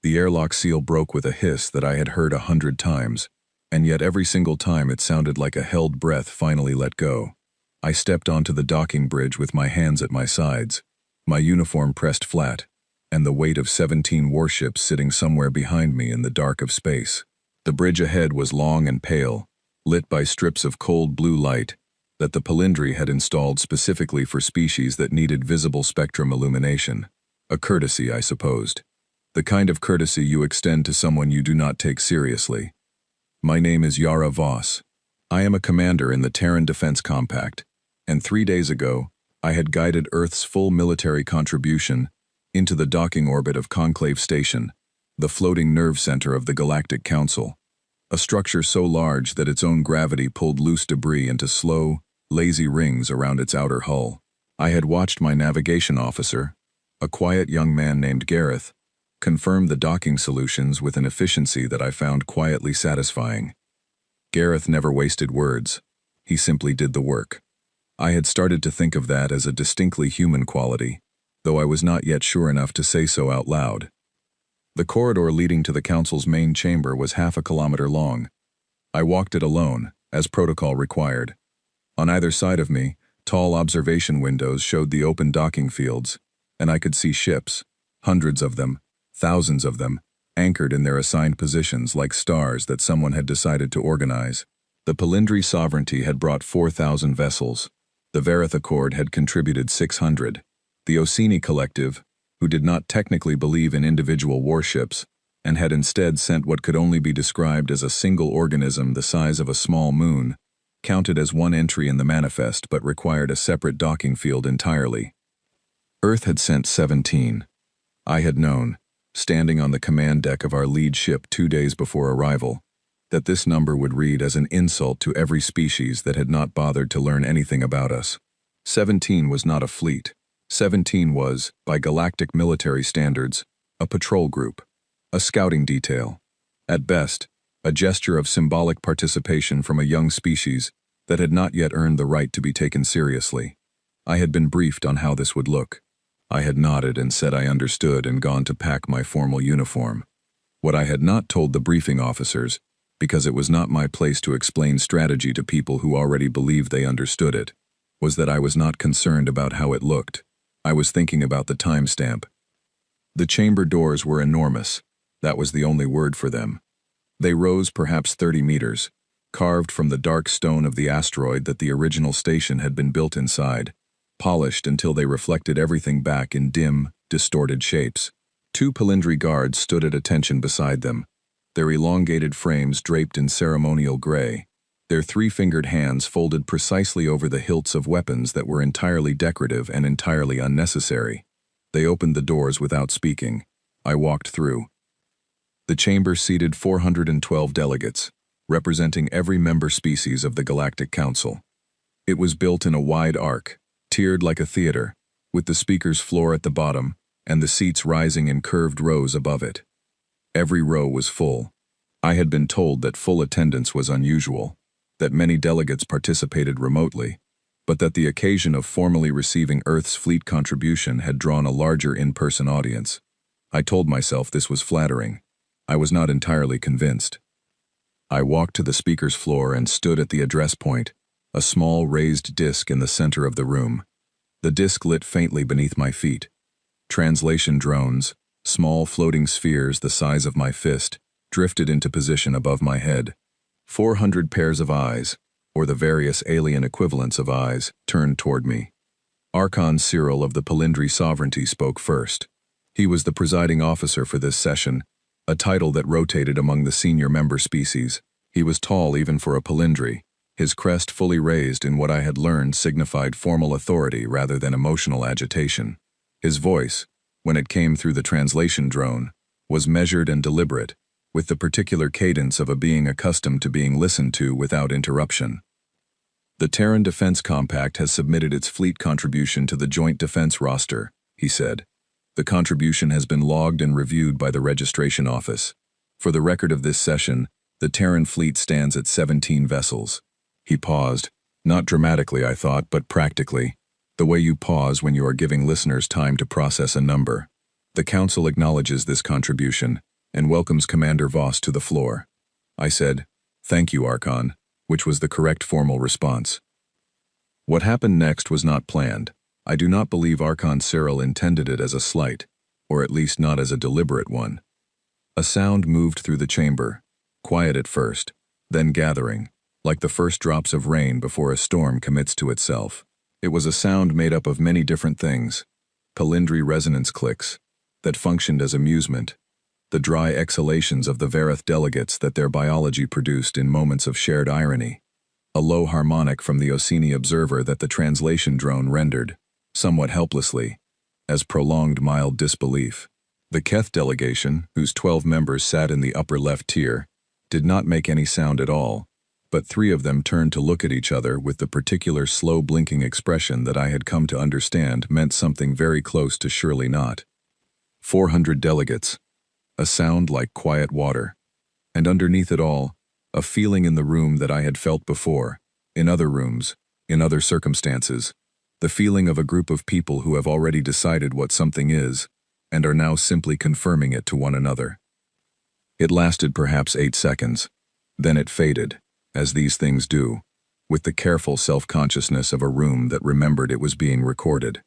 The airlock seal broke with a hiss that I had heard 100 times, and yet every single time it sounded like a held breath finally let go. I stepped onto the docking bridge with my hands at my sides, my uniform pressed flat, and the weight of 17 warships sitting somewhere behind me in the dark of space. The bridge ahead was long and pale, lit by strips of cold blue light that the Palindri had installed specifically for species that needed visible spectrum illumination. A courtesy, I supposed. The kind of courtesy you extend to someone you do not take seriously. My name is Yara Voss. I am a commander in the Terran Defense Compact, and 3 days ago, I had guided Earth's full military contribution into the docking orbit of Conclave Station, the floating nerve center of the Galactic Council, a structure so large that its own gravity pulled loose debris into slow, lazy rings around its outer hull. I had watched my navigation officer, a quiet young man named Gareth, confirm the docking solutions with an efficiency that I found quietly satisfying. Gareth never wasted words. He simply did the work. I had started to think of that as a distinctly human quality, though I was not yet sure enough to say so out loud. The corridor leading to the council's main chamber was half a kilometer long. I walked it alone, as protocol required. On either side of me, tall observation windows showed the open docking fields, and I could see ships, hundreds of them, thousands of them, anchored in their assigned positions like stars that someone had decided to organize. The Palindri sovereignty had brought 4,000 vessels. The Varith Accord had contributed 600. The Orsini Collective, who did not technically believe in individual warships, and had instead sent what could only be described as a single organism the size of a small moon, counted as one entry in the manifest but required a separate docking field entirely. Earth had sent 17. I had known, standing on the command deck of our lead ship 2 days before arrival, that this number would read as an insult to every species that had not bothered to learn anything about us. 17 was not a fleet. 17 was, by galactic military standards, a patrol group, a scouting detail. At best, a gesture of symbolic participation from a young species that had not yet earned the right to be taken seriously. I had been briefed on how this would look. I had nodded and said I understood and gone to pack my formal uniform. What I had not told the briefing officers, because it was not my place to explain strategy to people who already believed they understood it, was that I was not concerned about how it looked. I was thinking about the timestamp. The chamber doors were enormous. That was the only word for them. They rose perhaps 30 meters, carved from the dark stone of the asteroid that the original station had been built inside, polished until they reflected everything back in dim, distorted shapes. 2 Palindri guards stood at attention beside them, their elongated frames draped in ceremonial gray, their 3-fingered hands folded precisely over the hilts of weapons that were entirely decorative and entirely unnecessary. They opened the doors without speaking. I walked through. The chamber seated 412 delegates, representing every member species of the Galactic Council. It was built in a wide arc, tiered like a theater, with the speaker's floor at the bottom and the seats rising in curved rows above it. Every row was full. I had been told that full attendance was unusual, that many delegates participated remotely, but that the occasion of formally receiving Earth's fleet contribution had drawn a larger in-person audience. I told myself this was flattering. I was not entirely convinced. I walked to the speaker's floor and stood at the address point, a small raised disc in the center of the room. The disc lit faintly beneath my feet. Translation drones, small floating spheres the size of my fist, drifted into position above my head. 400 pairs of eyes, or the various alien equivalents of eyes, turned toward me. Archon Cyril of the Palindri Sovereignty spoke first. He was the presiding officer for this session, a title that rotated among the senior member species. He was tall even for a Palindri, his crest fully raised in what I had learned signified formal authority rather than emotional agitation. His voice, when it came through the translation drone, was measured and deliberate, with the particular cadence of a being accustomed to being listened to without interruption. The Terran Defense Compact has submitted its fleet contribution to the Joint Defense roster, he said. The contribution has been logged and reviewed by the registration office. For the record of this session, the Terran fleet stands at 17 vessels. He paused, not dramatically, I thought, but practically, the way you pause when you are giving listeners time to process a number. The Council acknowledges this contribution, and welcomes Commander Voss to the floor. I said, "Thank you, Archon," which was the correct formal response. What happened next was not planned. I do not believe Archon Cyril intended it as a slight, or at least not as a deliberate one. A sound moved through the chamber, quiet at first, then gathering, like the first drops of rain before a storm commits to itself. It was a sound made up of many different things, palindry resonance clicks, that functioned as amusement, the dry exhalations of the Vareth delegates that their biology produced in moments of shared irony, a low harmonic from the Orsini observer that the translation drone rendered, somewhat helplessly, as prolonged mild disbelief. The Keth delegation, whose 12 members sat in the upper left tier, did not make any sound at all, but 3 of them turned to look at each other with the particular slow blinking expression that I had come to understand meant something very close to surely not. 400 delegates, a sound like quiet water, and underneath it all, a feeling in the room that I had felt before, in other rooms, in other circumstances, the feeling of a group of people who have already decided what something is, and are now simply confirming it to one another. It lasted perhaps 8 seconds. Then it faded, as these things do, with the careful self-consciousness of a room that remembered it was being recorded.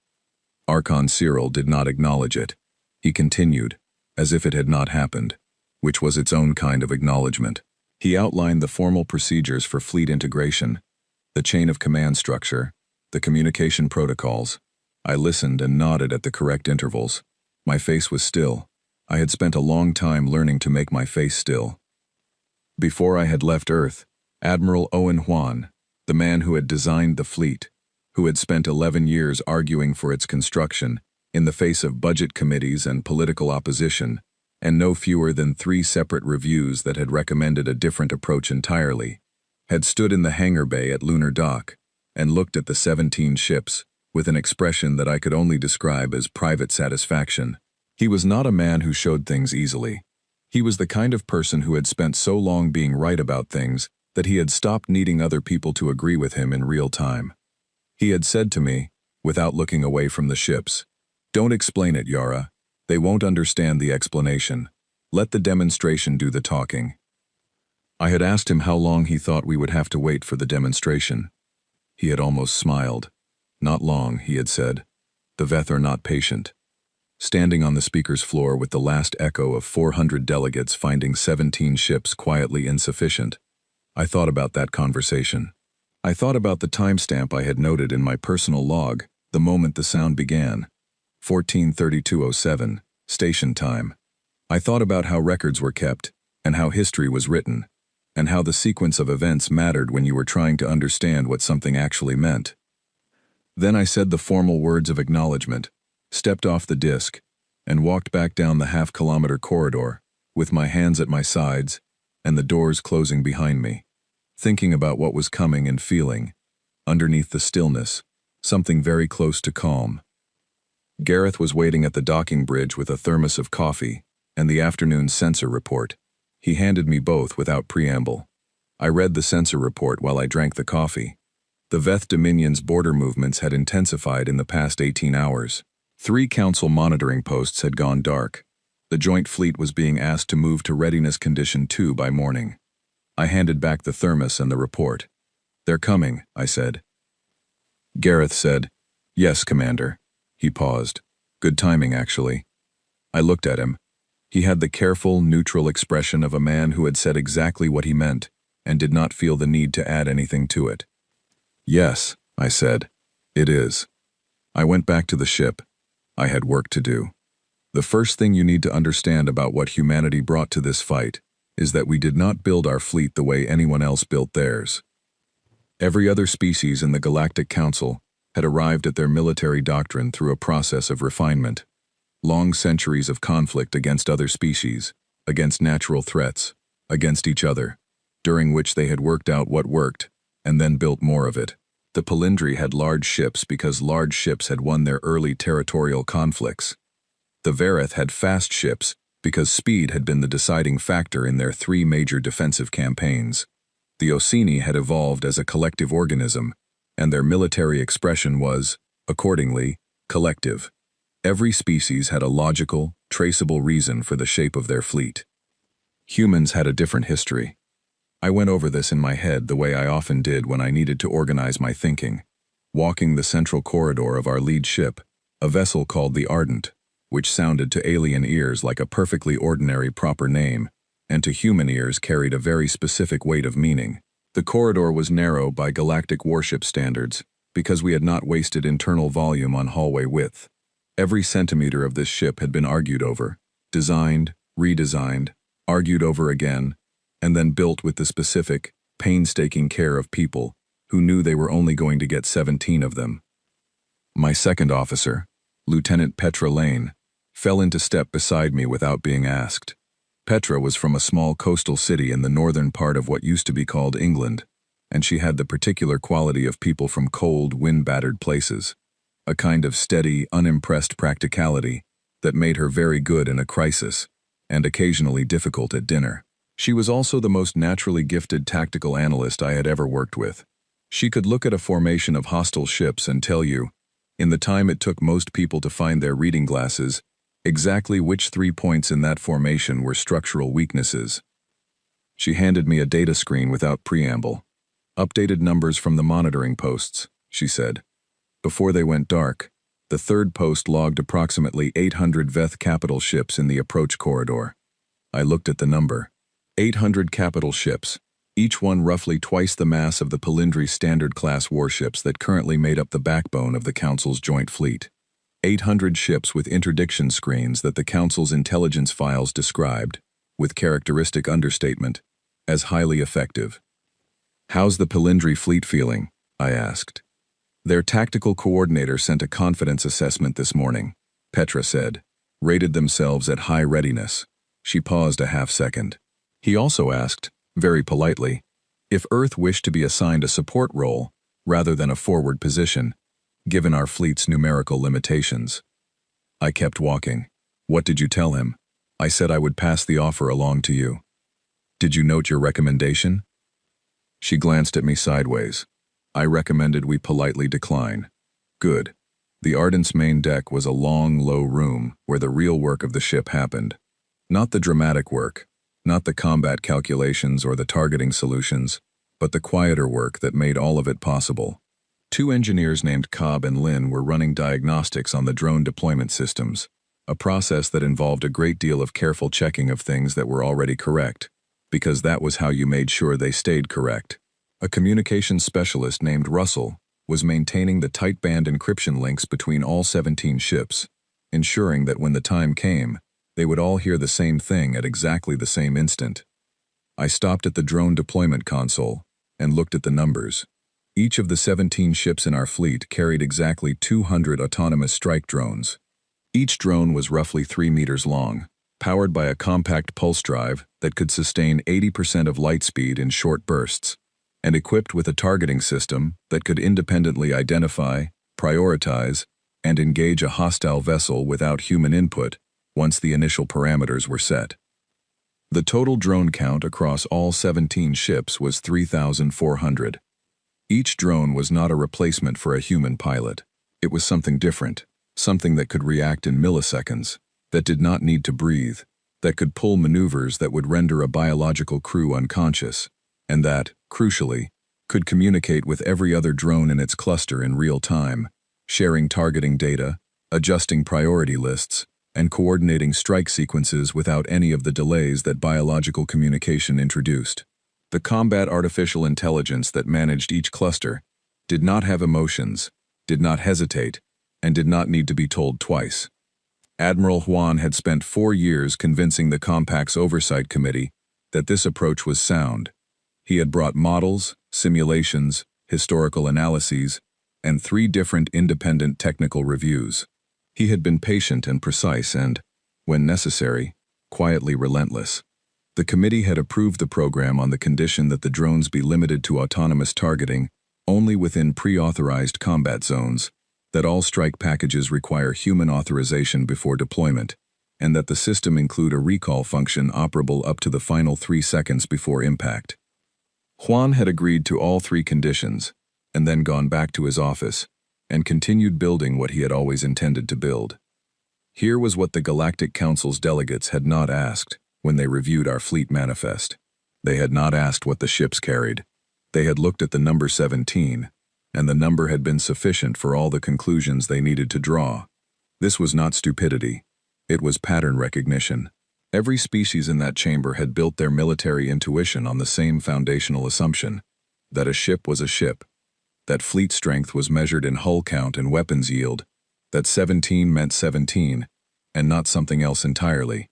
Archon Cyril did not acknowledge it. He continued, as if it had not happened, which was its own kind of acknowledgement. He outlined the formal procedures for fleet integration, the chain of command structure, the communication protocols. I listened and nodded at the correct intervals. My face was still. I had spent a long time learning to make my face still. Before I had left Earth, Admiral Owen Huan, the man who had designed the fleet, who had spent 11 years arguing for its construction, in the face of budget committees and political opposition, and no fewer than 3 separate reviews that had recommended a different approach entirely, had stood in the hangar bay at Lunar Dock and looked at the 17 ships with an expression that I could only describe as private satisfaction. He was not a man who showed things easily. He was the kind of person who had spent so long being right about things that he had stopped needing other people to agree with him in real time. He had said to me, without looking away from the ships, "Don't explain it, Yara. They won't understand the explanation. Let the demonstration do the talking." I had asked him how long he thought we would have to wait for the demonstration. He had almost smiled. "Not long," he had said. "The Veth are not patient." Standing on the speaker's floor with the last echo of 400 delegates finding 17 ships quietly insufficient, I thought about that conversation. I thought about the timestamp I had noted in my personal log the moment the sound began, 14:32:07, station time. I thought about how records were kept, and how history was written, and how the sequence of events mattered when you were trying to understand what something actually meant. Then I said the formal words of acknowledgement, stepped off the disc, and walked back down the half-kilometer corridor, with my hands at my sides and the doors closing behind me, thinking about what was coming and feeling, underneath the stillness, something very close to calm. Gareth was waiting at the docking bridge with a thermos of coffee and the afternoon sensor report. He handed me both without preamble. I read the sensor report while I drank the coffee. The Veth Dominion's border movements had intensified in the past 18 hours. 3 council monitoring posts had gone dark. The Joint Fleet was being asked to move to Readiness Condition 2 by morning. I handed back the thermos and the report. "They're coming," I said. Gareth said, "Yes, Commander." He paused. Good timing, actually. I looked at him. He had the careful, neutral expression of a man who had said exactly what he meant and did not feel the need to add anything to it. "Yes," I said. "It is." I went back to the ship. I had work to do. The first thing you need to understand about what humanity brought to this fight is that we did not build our fleet the way anyone else built theirs. Every other species in the Galactic Council had arrived at their military doctrine through a process of refinement. Long centuries of conflict against other species, against natural threats, against each other, during which they had worked out what worked, and then built more of it. The Palindri had large ships because large ships had won their early territorial conflicts. The Vareth had fast ships because speed had been the deciding factor in their 3 major defensive campaigns. The Orsini had evolved as a collective organism, and their military expression was, accordingly, collective. Every species had a logical, traceable reason for the shape of their fleet. Humans had a different history. I went over this in my head the way I often did when I needed to organize my thinking. Walking the central corridor of our lead ship, a vessel called the Ardent, which sounded to alien ears like a perfectly ordinary proper name, and to human ears carried a very specific weight of meaning. The corridor was narrow by galactic warship standards, because we had not wasted internal volume on hallway width. Every centimeter of this ship had been argued over, designed, redesigned, argued over again, and then built with the specific, painstaking care of people who knew they were only going to get 17 of them. My second officer, Lieutenant Petra Lane, fell into step beside me without being asked. Petra was from a small coastal city in the northern part of what used to be called England, and she had the particular quality of people from cold, wind-battered places, a kind of steady, unimpressed practicality that made her very good in a crisis and occasionally difficult at dinner. She was also the most naturally gifted tactical analyst I had ever worked with. She could look at a formation of hostile ships and tell you, in the time it took most people to find their reading glasses, exactly which 3 points in that formation were structural weaknesses. She handed me a data screen without preamble. "Updated numbers from the monitoring posts," she said. Before they went dark, the third post logged approximately 800 Veth capital ships in the approach corridor. I looked at the number. 800 capital ships, each one roughly twice the mass of the Palindri Standard-class warships that currently made up the backbone of the Council's joint fleet. 800 ships with interdiction screens that the Council's intelligence files described, with characteristic understatement, as highly effective. "How's the Palindri fleet feeling?" I asked. "Their tactical coordinator sent a confidence assessment this morning," Petra said. "Rated themselves at high readiness." She paused a half-second. He also asked, very politely, if Earth wished to be assigned a support role rather than a forward position, given our fleet's numerical limitations. I kept walking. "What did you tell him?" "I said I would pass the offer along to you." "Did you note your recommendation?" She glanced at me sideways. "I recommended we politely decline." "Good." The Ardent's main deck was a long, low room where the real work of the ship happened. Not the dramatic work, not the combat calculations or the targeting solutions, but the quieter work that made all of it possible. 2 engineers named Cobb and Lynn were running diagnostics on the drone deployment systems, a process that involved a great deal of careful checking of things that were already correct, because that was how you made sure they stayed correct. A communications specialist named Russell was maintaining the tight band encryption links between all 17 ships, ensuring that when the time came, they would all hear the same thing at exactly the same instant. I stopped at the drone deployment console and looked at the numbers. Each of the 17 ships in our fleet carried exactly 200 autonomous strike drones. Each drone was roughly 3 meters long, powered by a compact pulse drive that could sustain 80% of light speed in short bursts, and equipped with a targeting system that could independently identify, prioritize, and engage a hostile vessel without human input once the initial parameters were set. The total drone count across all 17 ships was 3,400. Each drone was not a replacement for a human pilot. It was something different, something that could react in milliseconds, that did not need to breathe, that could pull maneuvers that would render a biological crew unconscious, and that, crucially, could communicate with every other drone in its cluster in real time, sharing targeting data, adjusting priority lists, and coordinating strike sequences without any of the delays that biological communication introduced. The combat artificial intelligence that managed each cluster did not have emotions, did not hesitate, and did not need to be told twice. Admiral Juan had spent 4 years convincing the Compact's Oversight Committee that this approach was sound. He had brought models, simulations, historical analyses, and 3 different independent technical reviews. He had been patient and precise and, when necessary, quietly relentless. The committee had approved the program on the condition that the drones be limited to autonomous targeting only within pre-authorized combat zones, that all strike packages require human authorization before deployment, and that the system include a recall function operable up to the final 3 seconds before impact. Juan had agreed to all 3 conditions, and then gone back to his office, and continued building what he had always intended to build. Here was what the Galactic Council's delegates had not asked, when they reviewed our fleet manifest. They had not asked what the ships carried. They had looked at the number 17, and the number had been sufficient for all the conclusions they needed to draw. This was not stupidity. It was pattern recognition. Every species in that chamber had built their military intuition on the same foundational assumption, that a ship was a ship, that fleet strength was measured in hull count and weapons yield, that 17 meant 17, and not something else entirely.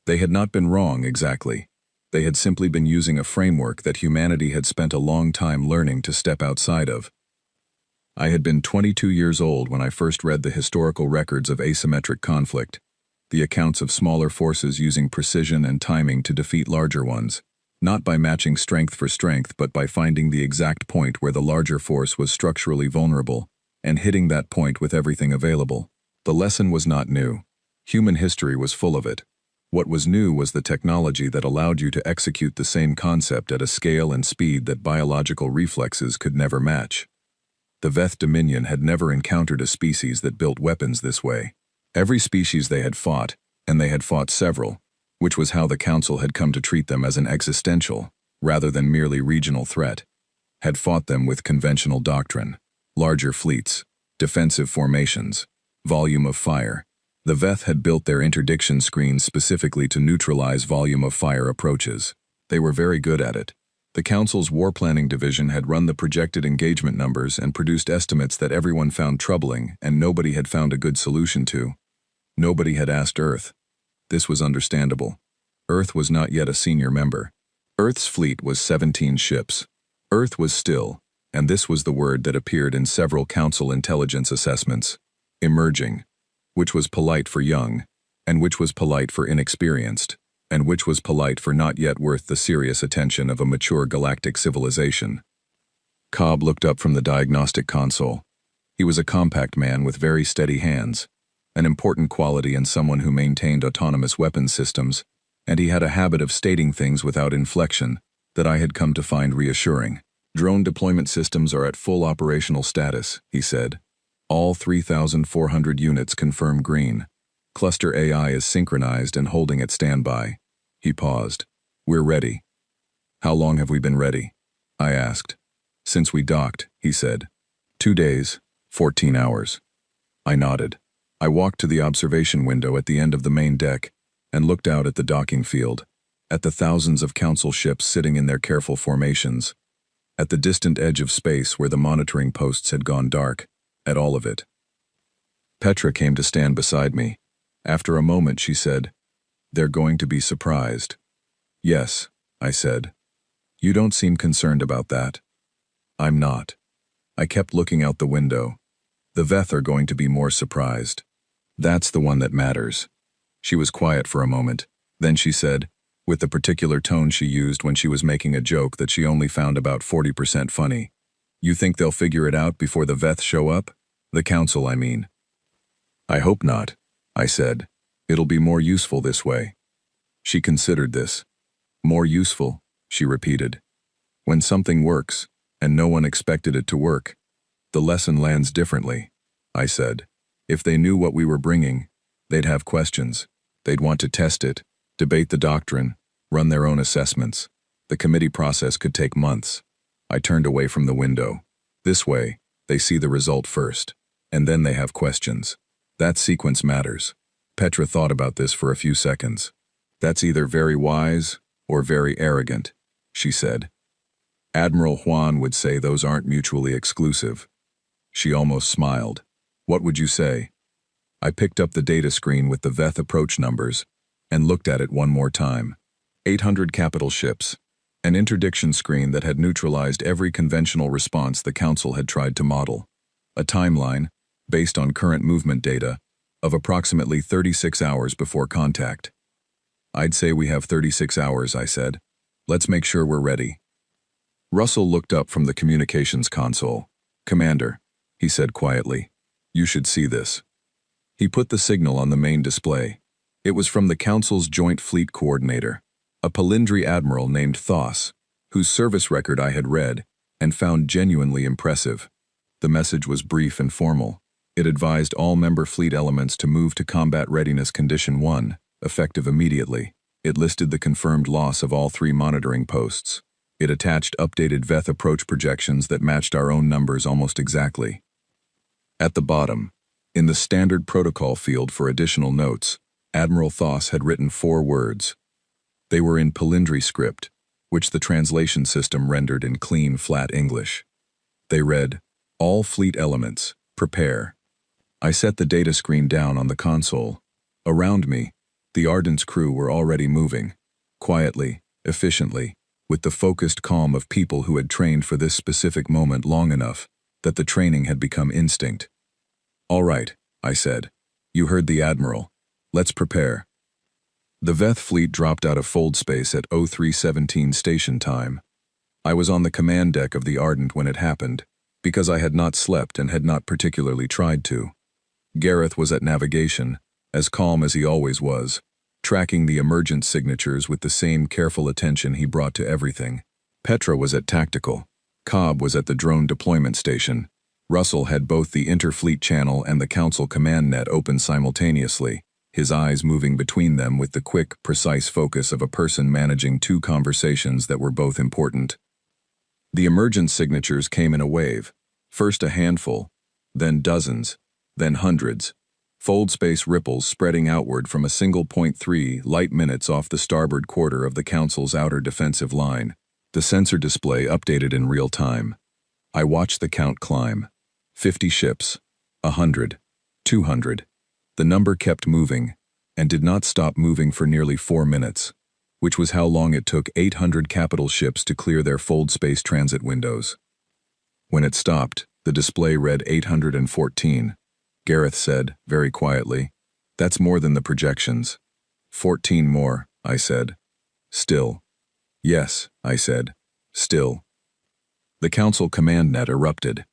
They had not been wrong exactly. They had simply been using a framework that humanity had spent a long time learning to step outside of. I had been 22 years old when I first read the historical records of asymmetric conflict, the accounts of smaller forces using precision and timing to defeat larger ones, not by matching strength for strength but by finding the exact point where the larger force was structurally vulnerable, and hitting that point with everything available. The lesson was not new. Human history was full of it. What was new was the technology that allowed you to execute the same concept at a scale and speed that biological reflexes could never match. The Veth Dominion had never encountered a species that built weapons this way. Every species they had fought, and they had fought several, which was how the Council had come to treat them as an existential, rather than merely regional threat, had fought them with conventional doctrine, larger fleets, defensive formations, volume of fire. The Veth had built their interdiction screens specifically to neutralize volume of fire approaches. They were very good at it. The Council's War Planning Division had run the projected engagement numbers and produced estimates that everyone found troubling and nobody had found a good solution to. Nobody had asked Earth. This was understandable. Earth was not yet a senior member. Earth's fleet was 17 ships. Earth was still, and this was the word that appeared in several Council intelligence assessments, emerging, which was polite for young, and which was polite for inexperienced, and which was polite for not yet worth the serious attention of a mature galactic civilization. Cobb looked up from the diagnostic console. He was a compact man with very steady hands, an important quality in someone who maintained autonomous weapons systems, and he had a habit of stating things without inflection that I had come to find reassuring. Drone deployment systems are at full operational status, he said. All 3,400 units confirm green. Cluster AI is synchronized and holding at standby. He paused. We're ready. How long have we been ready? I asked. Since we docked, he said. 2 days, 14 hours. I nodded. I walked to the observation window at the end of the main deck and looked out at the docking field, at the thousands of Council ships sitting in their careful formations, at the distant edge of space where the monitoring posts had gone dark, at all of it. Petra came to stand beside me. After a moment she said, "They're going to be surprised." "Yes," I said. "You don't seem concerned about that." "I'm not." I kept looking out the window. "The Veth are going to be more surprised. That's the one that matters." She was quiet for a moment. Then she said, with the particular tone she used when she was making a joke that she only found about 40% funny, "You think they'll figure it out before the Veth show up? The Council, I mean." "I hope not," I said. "It'll be more useful this way." She considered this. "More useful," she repeated. "When something works, and no one expected it to work, the lesson lands differently," I said. "If they knew what we were bringing, they'd have questions. They'd want to test it, debate the doctrine, run their own assessments. The committee process could take months." I turned away from the window. "This way, they see the result first, and then they have questions. That sequence matters." Petra thought about this for a few seconds. "That's either very wise or very arrogant," she said. "Admiral Juan would say those aren't mutually exclusive." She almost smiled. "What would you say?" I picked up the data screen with the Veth approach numbers and looked at it one more time. 800 capital ships, an interdiction screen that had neutralized every conventional response the Council had tried to model, a timeline, based on current movement data, of approximately 36 hours before contact. "I'd say we have 36 hours, I said. "Let's make sure we're ready." Russell looked up from the communications console. "Commander," he said quietly, "you should see this." He put the signal on the main display. It was from the Council's Joint Fleet Coordinator, a Palindri admiral named Thos, whose service record I had read and found genuinely impressive. The message was brief and formal. It advised all member fleet elements to move to Combat Readiness Condition 1, effective immediately. It listed the confirmed loss of all 3 monitoring posts. It attached updated VETH approach projections that matched our own numbers almost exactly. At the bottom, in the standard protocol field for additional notes, Admiral Thoss had written 4 words. They were in Palindri script, which the translation system rendered in clean, flat English. They read, "All fleet elements, prepare." I set the data screen down on the console. Around me, the Ardent's crew were already moving, quietly, efficiently, with the focused calm of people who had trained for this specific moment long enough that the training had become instinct. "All right," I said. "You heard the Admiral. Let's prepare." The VETH fleet dropped out of fold space at 0317 station time. I was on the command deck of the Ardent when it happened, because I had not slept and had not particularly tried to. Gareth was at navigation, as calm as he always was, tracking the emergent signatures with the same careful attention he brought to everything. Petra was at tactical. Cobb was at the drone deployment station. Russell had both the interfleet channel and the Council command net open simultaneously, his eyes moving between them with the quick, precise focus of a person managing 2 conversations that were both important. The emergent signatures came in a wave, first a handful, then dozens, then hundreds. Fold space ripples spreading outward from a single 0.3 light minutes off the starboard quarter of the Council's outer defensive line. The sensor display updated in real time. I watched the count climb. 50 ships, 100, 200. The number kept moving, and did not stop moving for nearly 4 minutes, which was how long it took 800 capital ships to clear their fold space transit windows. When it stopped, the display read 814. Gareth said, very quietly, "That's more than the projections." 14 more, I said. "Still." "Yes," I said. "Still." The Council command net erupted.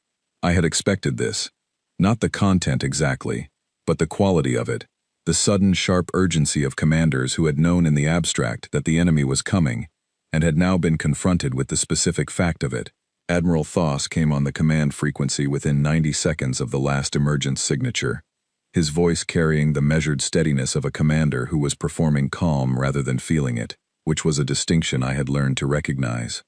I had expected this. Not the content exactly, but the quality of it. The sudden, sharp urgency of commanders who had known in the abstract that the enemy was coming, and had now been confronted with the specific fact of it. Admiral Thoss came on the command frequency within 90 seconds of the last emergent signature, his voice carrying the measured steadiness of a commander who was performing calm rather than feeling it, which was a distinction I had learned to recognize.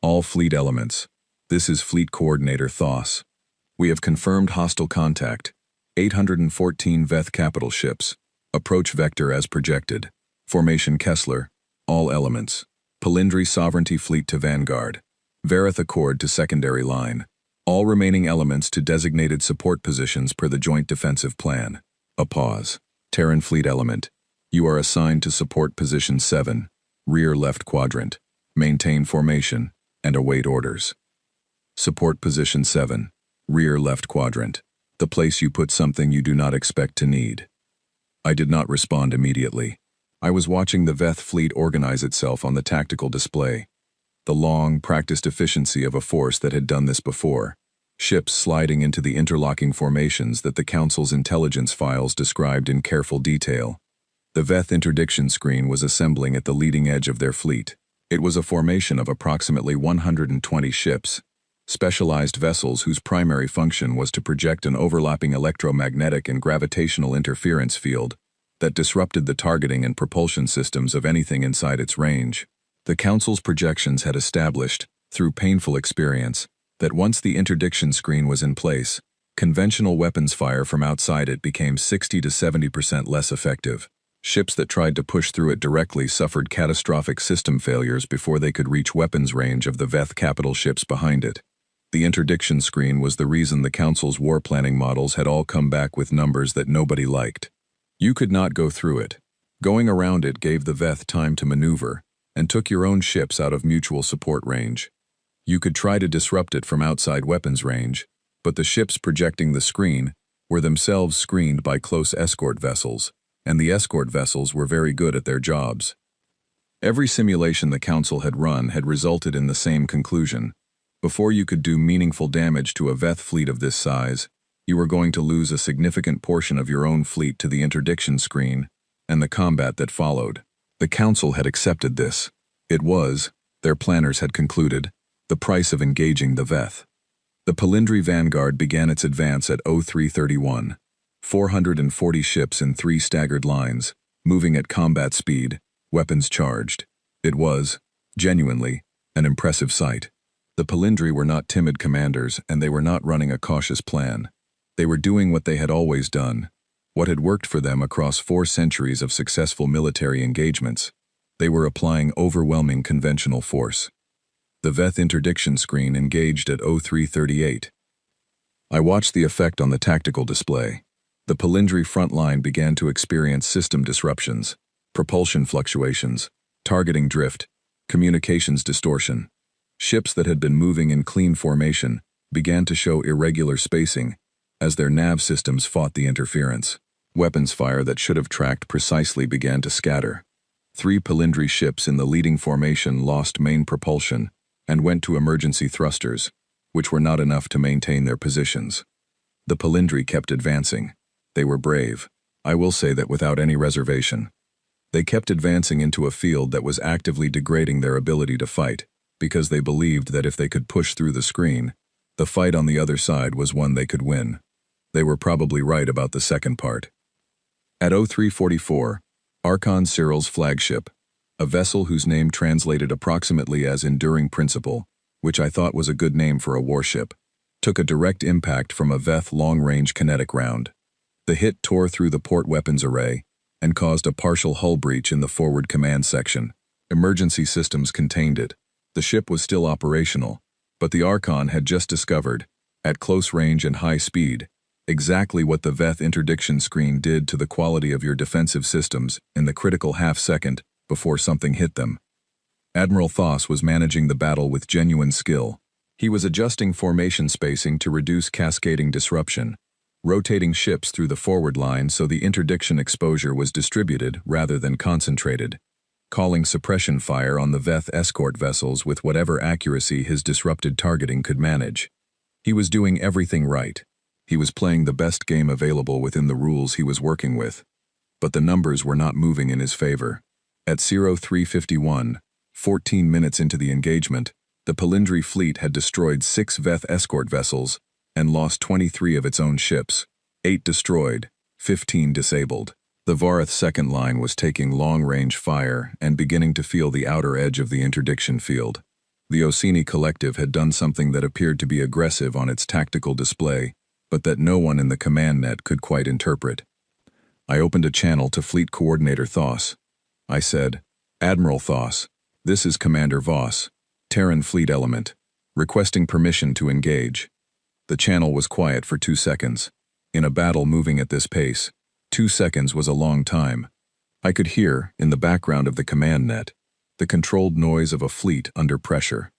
"All fleet elements. This is Fleet Coordinator Thoss. We have confirmed hostile contact. 814 VETH capital ships. Approach vector as projected. Formation Kessler. All elements. Palindri Sovereignty Fleet to Vanguard. Vareth Accord to secondary line. All remaining elements to designated support positions per the Joint Defensive Plan." A pause. "Terran Fleet element. You are assigned to support position 7, rear left quadrant. Maintain formation and await orders. Support position 7, rear left quadrant. The place you put something you do not expect to need." I did not respond immediately. I was watching the VETH fleet organize itself on the tactical display. The long, practiced efficiency of a force that had done this before. Ships sliding into the interlocking formations that the Council's intelligence files described in careful detail. The VETH interdiction screen was assembling at the leading edge of their fleet. It was a formation of approximately 120 ships, specialized vessels whose primary function was to project an overlapping electromagnetic and gravitational interference field that disrupted the targeting and propulsion systems of anything inside its range. The Council's projections had established, through painful experience, that once the interdiction screen was in place, conventional weapons fire from outside it became 60 to 70% less effective. Ships that tried to push through it directly suffered catastrophic system failures before they could reach weapons range of the VETH capital ships behind it. The interdiction screen was the reason the Council's war planning models had all come back with numbers that nobody liked. You could not go through it. Going around it gave the VETH time to maneuver, and took your own ships out of mutual support range. You could try to disrupt it from outside weapons range, but the ships projecting the screen were themselves screened by close escort vessels, and the escort vessels were very good at their jobs. Every simulation the Council had run had resulted in the same conclusion. Before you could do meaningful damage to a VETH fleet of this size, you were going to lose a significant portion of your own fleet to the interdiction screen and the combat that followed. The Council had accepted this. It was, their planners had concluded, the price of engaging the VETH. The Palindri Vanguard began its advance at 0331. 440 ships in 3 staggered lines, moving at combat speed, weapons charged. It was, genuinely, an impressive sight. The Palindri were not timid commanders, and they were not running a cautious plan. They were doing what they had always done, what had worked for them across 4 centuries of successful military engagements. They were applying overwhelming conventional force. The Veth interdiction screen engaged at 0338. I watched the effect on the tactical display. The Palindri front line began to experience system disruptions, propulsion fluctuations, targeting drift, communications distortion. Ships that had been moving in clean formation began to show irregular spacing as their nav systems fought the interference. Weapons fire that should have tracked precisely began to scatter. 3 Palindri ships in the leading formation lost main propulsion and went to emergency thrusters, which were not enough to maintain their positions. The Palindri kept advancing. They were brave. I will say that without any reservation. They kept advancing into a field that was actively degrading their ability to fight, because they believed that if they could push through the screen, the fight on the other side was one they could win. They were probably right about the second part. At 0344, Archon Cyril's flagship, a vessel whose name translated approximately as Enduring Principle, which I thought was a good name for a warship, took a direct impact from a Veth long-range kinetic round. The hit tore through the port weapons array and caused a partial hull breach in the forward command section. Emergency systems contained it. The ship was still operational, but the Archon had just discovered, at close range and high speed, exactly what the Veth interdiction screen did to the quality of your defensive systems in the critical half-second before something hit them. Admiral Thoss was managing the battle with genuine skill. He was adjusting formation spacing to reduce cascading disruption, rotating ships through the forward line so the interdiction exposure was distributed rather than concentrated, calling suppression fire on the Veth escort vessels with whatever accuracy his disrupted targeting could manage. He was doing everything right. He was playing the best game available within the rules he was working with. But the numbers were not moving in his favor. At 0351, 14 minutes into the engagement, the Palindri fleet had destroyed 6 Veth escort vessels and lost 23 of its own ships, 8 destroyed, 15 disabled. The Vareth second line was taking long-range fire and beginning to feel the outer edge of the interdiction field. The Orsini Collective had done something that appeared to be aggressive on its tactical display, but that no one in the command net could quite interpret. I opened a channel to Fleet Coordinator Thoss. I said, "Admiral Thoss, this is Commander Voss, Terran Fleet Element, requesting permission to engage." The channel was quiet for 2 seconds. In a battle moving at this pace, 2 seconds was a long time. I could hear, in the background of the command net, the controlled noise of a fleet under pressure.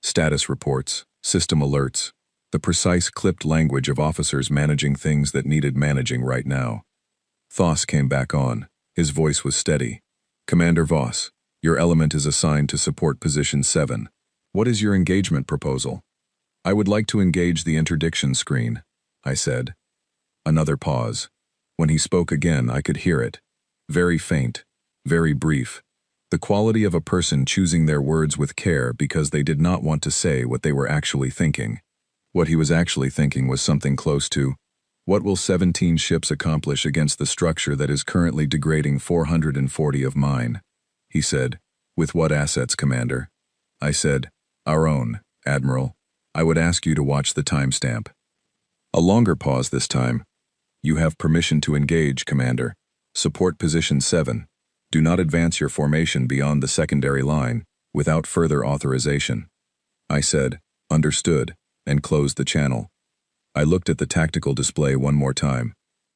Status reports, system alerts, the precise clipped language of officers managing things that needed managing right now. Thoss came back on. His voice was steady. "Commander Voss, your element is assigned to support Position 7. What is your engagement proposal?" "I would like to engage the interdiction screen," I said. Another pause. When he spoke again, I could hear it. Very faint, very brief. The quality of a person choosing their words with care because they did not want to say what they were actually thinking. What he was actually thinking was something close to, "What will 17 ships accomplish against the structure that is currently degrading 440 of mine?" He said, "With what assets, Commander?" I said, "Our own, Admiral. I would ask you to watch the timestamp." A longer pause this time. "You have permission to engage, Commander. Support Position 7. Do not advance your formation beyond the secondary line without further authorization." I said, "Understood," and closed the channel. I looked at the tactical display one more time.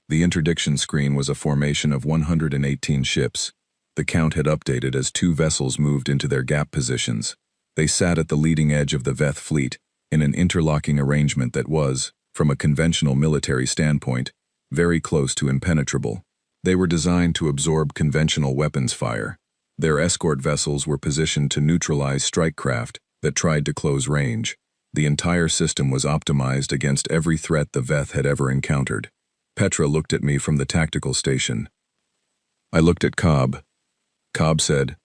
The interdiction screen was a formation of 118 ships. The count had updated as 2 vessels moved into their gap positions. They sat at the leading edge of the Veth fleet, in an interlocking arrangement that was, from a conventional military standpoint, very close to impenetrable. They were designed to absorb conventional weapons fire. Their escort vessels were positioned to neutralize strike craft that tried to close range. The entire system was optimized against every threat the Veth had ever encountered. Petra looked at me from the tactical station. I looked at Cobb. Cobb said,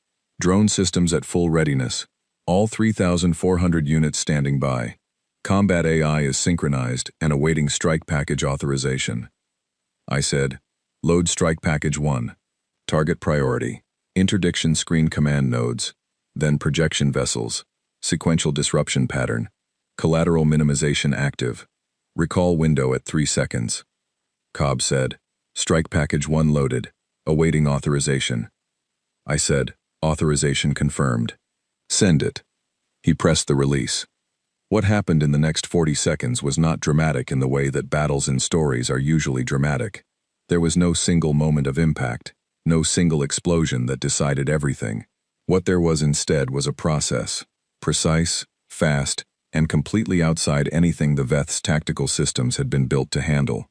"Drone systems at full readiness. All 3,400 units standing by. Combat AI is synchronized and awaiting strike package authorization." I said, "Load strike package 1. Target priority." Interdiction screen command nodes, then projection vessels, sequential disruption pattern, collateral minimization active, recall window at 3 seconds. Cobb said, strike package 1 loaded, awaiting authorization. I said, authorization confirmed. Send it. He pressed the release. What happened in the next 40 seconds was not dramatic in the way that battles in stories are usually dramatic. There was no single moment of impact, no single explosion that decided everything. What there was instead was a process, precise, fast, and completely outside anything the Veth's tactical systems had been built to handle.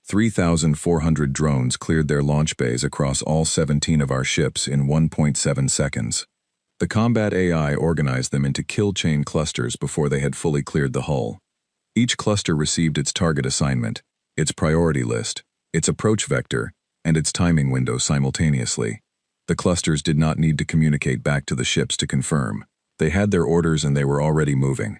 3,400 drones cleared their launch bays across all 17 of our ships in 1.7 seconds. The combat AI organized them into kill chain clusters before they had fully cleared the hull. Each cluster received its target assignment, its priority list, its approach vector, and its timing window simultaneously. The clusters did not need to communicate back to the ships to confirm. They had their orders and they were already moving.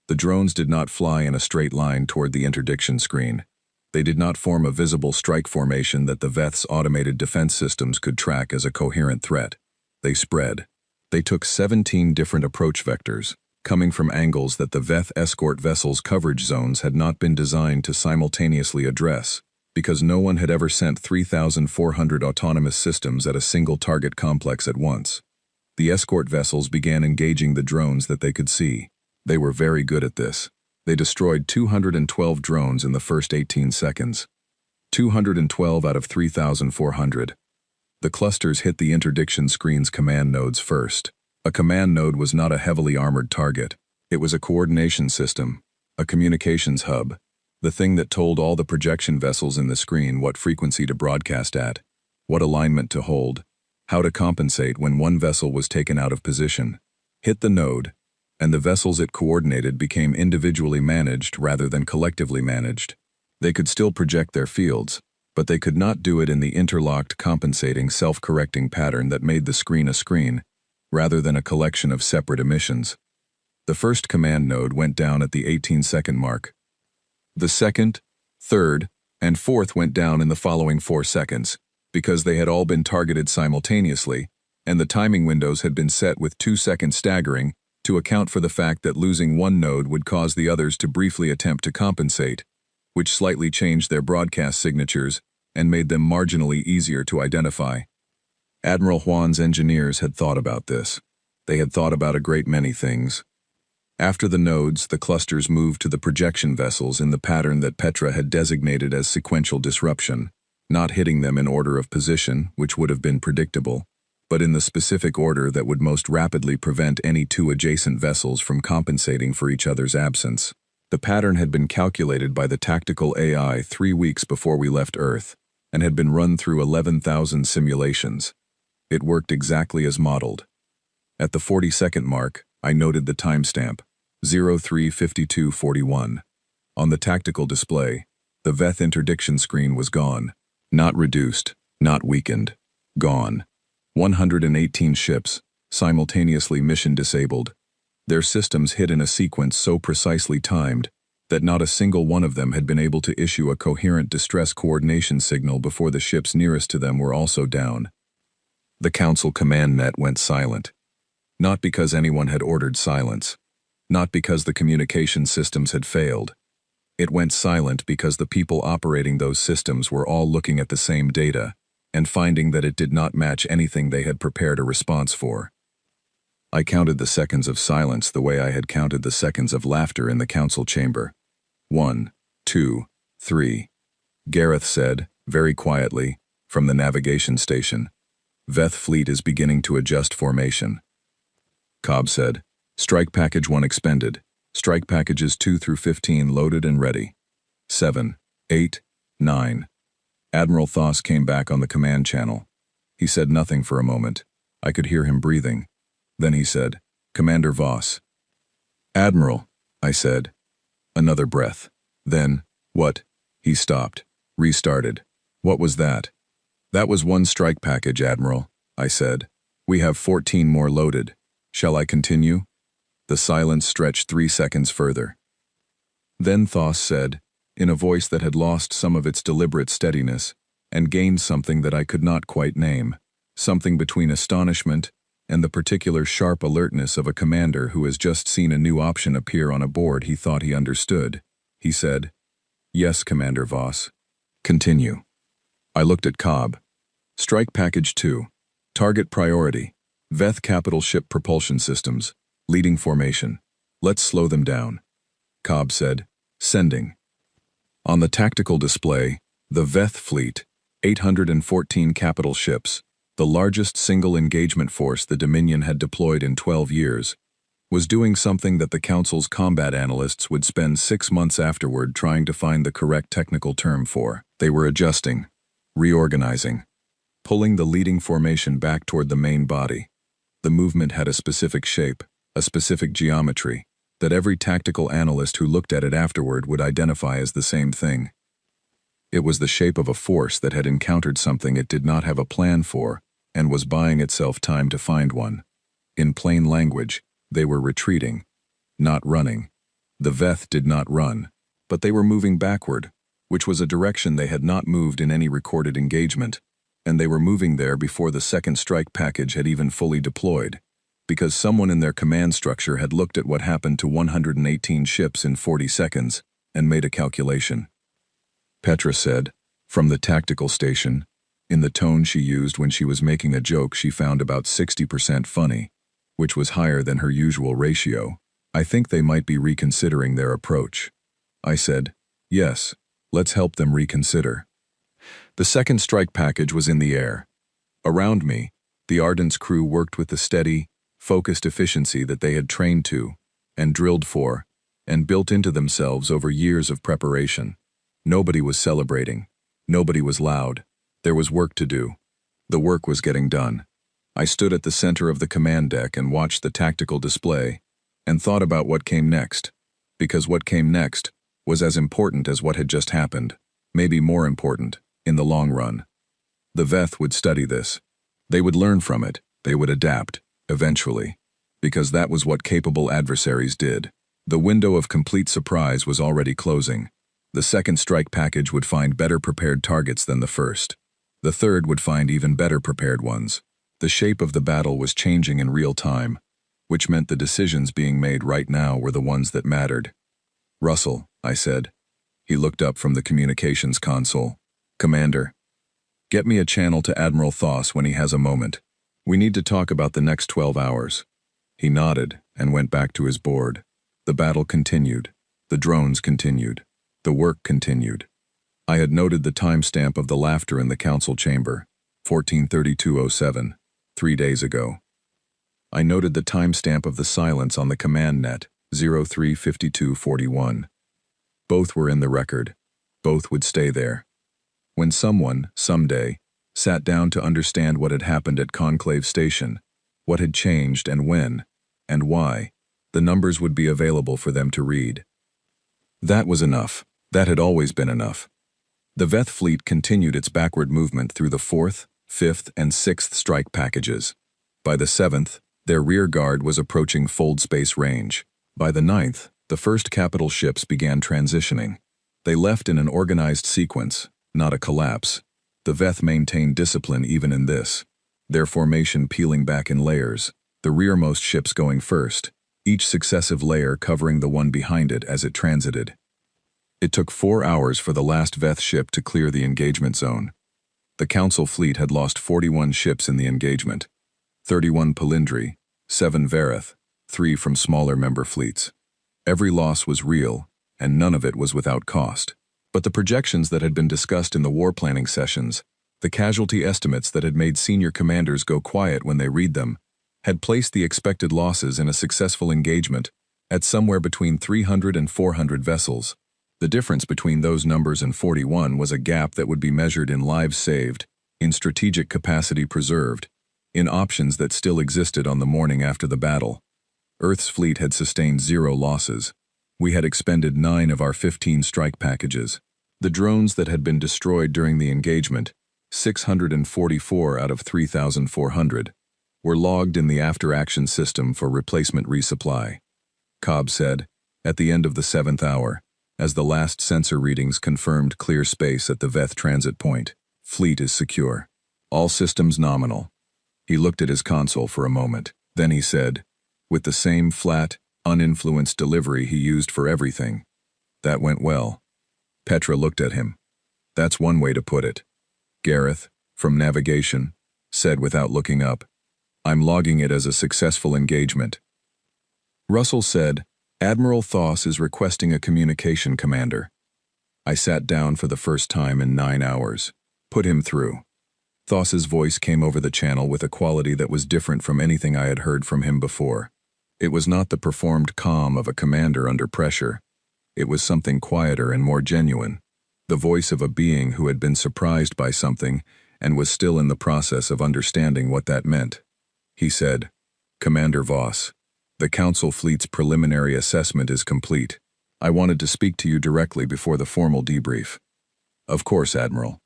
The drones did not fly in a straight line toward the interdiction screen. They did not form a visible strike formation that the Veth's automated defense systems could track as a coherent threat. They spread. They took 17 different approach vectors, coming from angles that the Veth escort vessels' coverage zones had not been designed to simultaneously address, because no one had ever sent 3,400 autonomous systems at a single target complex at once. The escort vessels began engaging the drones that they could see. They were very good at this. They destroyed 212 drones in the first 18 seconds. 212 out of 3,400. The clusters hit the interdiction screen's command nodes first. A command node was not a heavily armored target. It was a coordination system, a communications hub, the thing that told all the projection vessels in the screen what frequency to broadcast at, what alignment to hold, how to compensate when one vessel was taken out of position. Hit the node, and the vessels it coordinated became individually managed rather than collectively managed. They could still project their fields, but they could not do it in the interlocked, compensating, self-correcting pattern that made the screen a screen, rather than a collection of separate emissions. The first command node went down at the 18-second mark. The second, third, and fourth went down in the following 4 seconds, because they had all been targeted simultaneously, and the timing windows had been set with 2-second staggering to account for the fact that losing one node would cause the others to briefly attempt to compensate, which slightly changed their broadcast signatures and made them marginally easier to identify. Admiral Juan's engineers had thought about this. They had thought about a great many things. After the nodes, the clusters moved to the projection vessels in the pattern that Petra had designated as sequential disruption, not hitting them in order of position, which would have been predictable, but in the specific order that would most rapidly prevent any 2 adjacent vessels from compensating for each other's absence. The pattern had been calculated by the tactical AI 3 weeks before we left Earth, and had been run through 11,000 simulations. It worked exactly as modeled. At the 40-second mark, I noted the timestamp, 03:52:41. On the tactical display, the Veth interdiction screen was gone. Not reduced, not weakened. Gone. 118 ships, simultaneously mission-disabled. Their systems hit in a sequence so precisely timed that not a single one of them had been able to issue a coherent distress coordination signal before the ships nearest to them were also down. The Council command net went silent. Not because anyone had ordered silence. Not because the communication systems had failed. It went silent because the people operating those systems were all looking at the same data and finding that it did not match anything they had prepared a response for. I counted the seconds of silence the way I had counted the seconds of laughter in the council chamber. 1, 2, 3. Gareth said, very quietly, from the navigation station, Veth fleet is beginning to adjust formation. Cobb said, strike package 1 expended, strike packages 2 through 15 loaded and ready. 7, 8, 9. Admiral Thoss came back on the command channel. He said nothing for a moment. I could hear him breathing. Then he said, Commander Voss. Admiral, I said. Another breath. Then, what? He stopped. Restarted. What was that? That was 1 strike package, Admiral, I said. We have 14 more loaded. Shall I continue? The silence stretched 3 seconds further. Then Thoss said, in a voice that had lost some of its deliberate steadiness and gained something that I could not quite name, something between astonishment and the particular sharp alertness of a commander who has just seen a new option appear on a board he thought he understood. He said, "Yes, Commander Voss. Continue." I looked at Cobb. "Strike Package 2. Target Priority. Veth Capital Ship Propulsion Systems. Leading Formation. Let's slow them down." Cobb said, "Sending." On the tactical display, the Veth fleet, 814 capital ships, the largest single engagement force the Dominion had deployed in 12 years, was doing something that the Council's combat analysts would spend 6 months afterward trying to find the correct technical term for. They were adjusting, reorganizing, pulling the leading formation back toward the main body. The movement had a specific shape, a specific geometry, that every tactical analyst who looked at it afterward would identify as the same thing. It was the shape of a force that had encountered something it did not have a plan for and was buying itself time to find one. In plain language, they were retreating, not running. The Veth did not run, but they were moving backward, which was a direction they had not moved in any recorded engagement, and they were moving there before the second strike package had even fully deployed, because someone in their command structure had looked at what happened to 118 ships in 40 seconds and made a calculation. Petra said, from the tactical station, in the tone she used when she was making a joke she found about 60% funny, which was higher than her usual ratio, "I think they might be reconsidering their approach." I said, "Yes, let's help them reconsider." The second strike package was in the air. Around me, the Ardent's crew worked with the steady, focused efficiency that they had trained to, and drilled for, and built into themselves over years of preparation. Nobody was celebrating. Nobody was loud. There was work to do. The work was getting done. I stood at the center of the command deck and watched the tactical display, and thought about what came next, because what came next was as important as what had just happened, maybe more important, in the long run. The Veth would study this. They would learn from it. They would adapt, eventually, because that was what capable adversaries did. The window of complete surprise was already closing. The second strike package would find better prepared targets than the first. The third would find even better prepared ones. The shape of the battle was changing in real time, which meant the decisions being made right now were the ones that mattered. "Russell," I said. He looked up from the communications console. "Commander, get me a channel to Admiral Thoss when he has a moment. We need to talk about the next 12 hours. He nodded and went back to his board. The battle continued. The drones continued. The work continued. I had noted the timestamp of the laughter in the council chamber, 14:32:07, 3 days ago. I noted the timestamp of the silence on the command net, 03:52:41. Both were in the record. Both would stay there. When someone, someday, sat down to understand what had happened at Conclave Station, what had changed and when, and why, the numbers would be available for them to read. That was enough. That had always been enough. The Veth fleet continued its backward movement through the 4th, 5th, and 6th strike packages. By the 7th, their rear guard was approaching fold space range. By the 9th, the first capital ships began transitioning. They left in an organized sequence, not a collapse. The Veth maintained discipline even in this, their formation peeling back in layers, the rearmost ships going first, each successive layer covering the one behind it as it transited. It took 4 hours for the last Veth ship to clear the engagement zone. The Council fleet had lost 41 ships in the engagement, 31 Palindri, 7 Vareth, 3 from smaller member fleets. Every loss was real, and none of it was without cost. But the projections that had been discussed in the war planning sessions, the casualty estimates that had made senior commanders go quiet when they read them, had placed the expected losses in a successful engagement at somewhere between 300 and 400 vessels. The difference between those numbers and 41 was a gap that would be measured in lives saved, in strategic capacity preserved, in options that still existed on the morning after the battle. Earth's fleet had sustained 0 losses. We had expended 9 of our 15 strike packages. The drones that had been destroyed during the engagement, 644 out of 3,400, were logged in the after-action system for replacement resupply. Cobb said, at the end of the 7th hour, as the last sensor readings confirmed clear space at the Veth transit point, "Fleet is secure. All systems nominal. He looked at his console for a moment. Then he said, with the same flat, uninfluenced delivery he used for everything, "That went well." Petra looked at him. "That's one way to put it." Gareth, from navigation, said without looking up, "I'm logging it as a successful engagement." Russell said, "Admiral Thoss is requesting a communication commander." I sat down for the first time in 9 hours. Put him through. Thoss's voice came over the channel with a quality that was different from anything I had heard from him before. It was not the performed calm of a commander under pressure. It was something quieter and more genuine. The voice of a being who had been surprised by something and was still in the process of understanding what that meant. He said, "Commander Voss, the Council Fleet's preliminary assessment is complete. I wanted to speak to you directly before the formal debrief." "Of course, Admiral."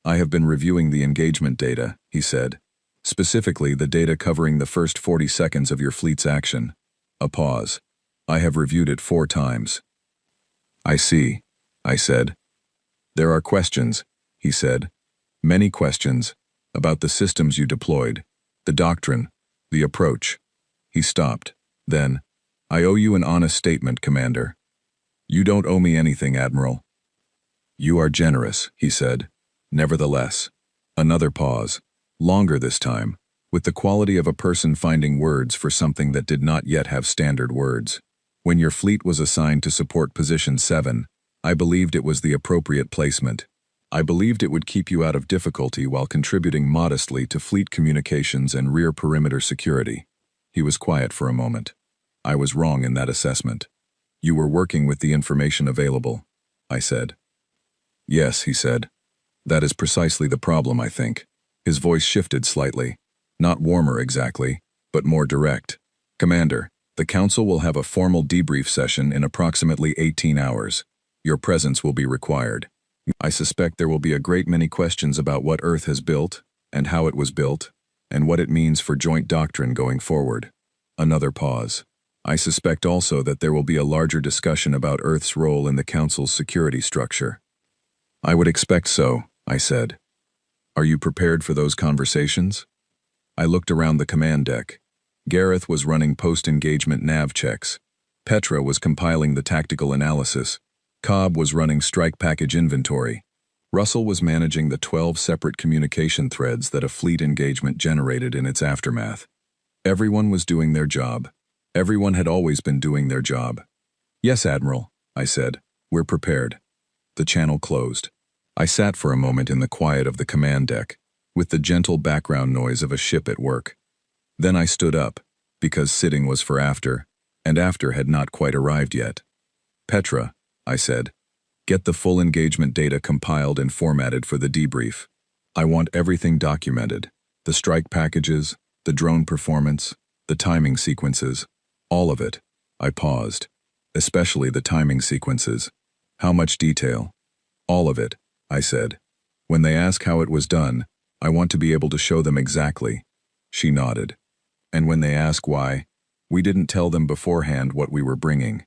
"I have been reviewing the engagement data," he said. "Specifically, the data covering the first 40 seconds of your fleet's action." A pause. "I have reviewed it 4 times." "I see," I said. "There are questions," he said. "Many questions, about the systems you deployed, the doctrine, the approach." He stopped. Then, "I owe you an honest statement, Commander." "You don't owe me anything, Admiral." "You are generous," he said. "Nevertheless." Another pause, longer this time, with the quality of a person finding words for something that did not yet have standard words. "When your fleet was assigned to support Position 7, I believed it was the appropriate placement. I believed it would keep you out of difficulty while contributing modestly to fleet communications and rear perimeter security." He was quiet for a moment. "I was wrong in that assessment." "You were working with the information available," I said. "Yes," he said. "That is precisely the problem, I think." His voice shifted slightly. Not warmer exactly, but more direct. "Commander, the Council will have a formal debrief session in approximately 18 hours. Your presence will be required. I suspect there will be a great many questions about what Earth has built, and how it was built, and what it means for joint doctrine going forward." Another pause. "I suspect also that there will be a larger discussion about Earth's role in the Council's security structure." "I would expect so," I said. "Are you prepared for those conversations?" I looked around the command deck. Gareth was running post-engagement nav checks. Petra was compiling the tactical analysis. Cobb was running strike package inventory. Russell was managing the 12 separate communication threads that a fleet engagement generated in its aftermath. Everyone was doing their job. Everyone had always been doing their job. "Yes, Admiral," I said. "We're prepared." The channel closed. I sat for a moment in the quiet of the command deck, with the gentle background noise of a ship at work. Then I stood up, because sitting was for after, and after had not quite arrived yet. "Petra," I said, "get the full engagement data compiled and formatted for the debrief. I want everything documented, the strike packages, the drone performance, the timing sequences, all of it." I paused. "Especially the timing sequences. How much detail?" "All of it," I said. "When they ask how it was done, I want to be able to show them exactly." She nodded. "And when they ask why, we didn't tell them beforehand what we were bringing."